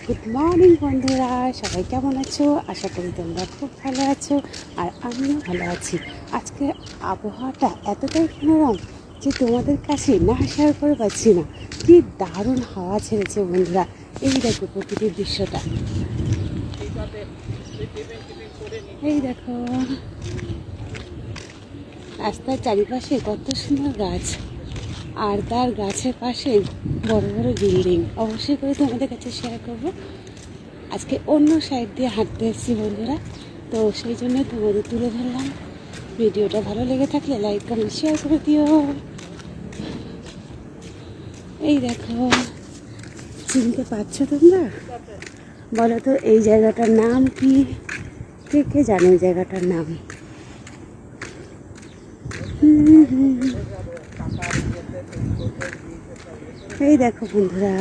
Good morning বন্ধুরা, সবাই কেমন আছো? আশা করি তোমরা খুব ভালো আছো আর আমিও ভালো আছি। আজকে আবহাওয়াটা এতটাই মনোরম যে তোমাদের কাছে না শেয়ার করে পাচ্ছি না। কি দারুণ হাওয়া ছেড়েছে বন্ধুরা। এই দেখো প্রকৃতির দৃশ্যটা, এই দেখো রাস্তার চারিপাশে কত সুন্দর গাছ, আর তার গাছের পাশে বড় বড় বিল্ডিং। অবশ্যই করে তোমাদের কাছে শেয়ার করব। আজকে অন্য সাইড দিয়ে হাঁটতে এসেছি বন্ধুরা, তো সেই জন্য তোমাদের তুলে ধরলাম। ভিডিওটা ভালো লেগে থাকলে লাইক কমেন্ট শেয়ার করে দিও। এই দেখো, চিনতে পারছো তোমরা? বলো তো এই জায়গাটার নাম কি? কে কে জানো এই জায়গাটার নাম? এই দেখো বন্ধুরা,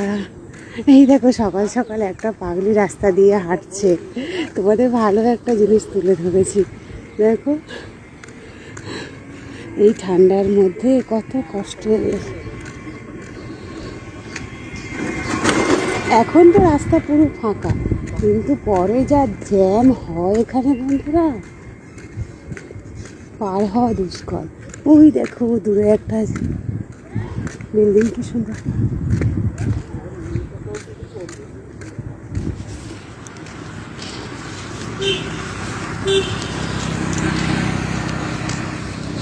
এই দেখো সকাল সকাল একটা পাগলি রাস্তা দিয়ে হাঁটছে। তোমাদের ভালো একটা জিনিস তুলে ধরেছি। দেখো এই ঠান্ডার মধ্যে কত কষ্ট। এখন তো রাস্তা পুরো ফাঁকা, কিন্তু পরে যা জ্যাম হয় এখানে বন্ধুরা, পার হওয়া দুষ্কর। ওই দেখো দূরে একটা বিল্ডিং, কি সুন্দর।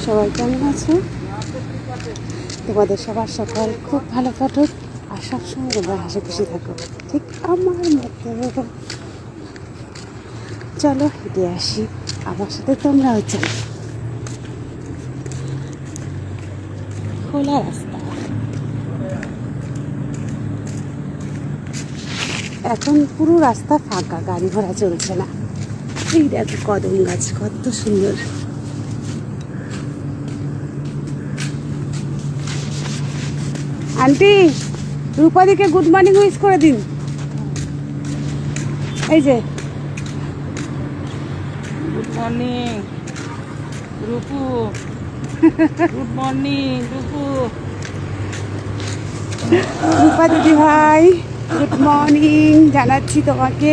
সবাই কেমন আছো? তোমাদের সবার সকাল খুব ভালো কাটুক আর সবসময় তোমরা হাসি খুশি থাকো, ঠিক আমার মতো। চলো হেঁটে আসি, আমার সাথে তোমরাও চলো। খোলা রাস্তা, এখন পুরো রাস্তা ফাঁকা, গাড়ি ঘোড়া চলছে না। এই দেখো কদম গাছ কত সুন্দর। আন্টি, রূপাদিকে গুড মর্নিং উইশ করে দিন। এই যে good morning Rupu, good morning Rupu. Rupa দিদি ভাই গুড মর্নিং জানাচ্ছি তোমাকে,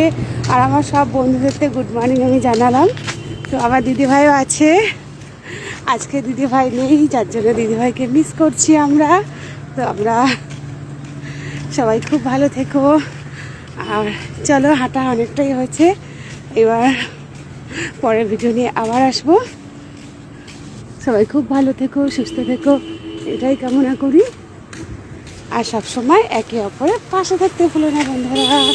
আর আমার সব বন্ধুদেরকে গুড মর্নিং আমি জানালাম। তো আমার দিদিভাইও আছে, আজকে দিদিভাই নেই, যার জন্য দিদিভাইকে মিস করছি আমরা। তো আমরা সবাই খুব ভালো থেকো। আর চলো, হাঁটা অনেকটাই হয়েছে, এবার পরের ভিডিও নিয়ে আবার আসবো। সবাই খুব ভালো থেকো, সুস্থ থেকো, এটাই কামনা করি। আর সবসময় একে অপরের পাশে থাকতে ভুলো না বন্ধুরা।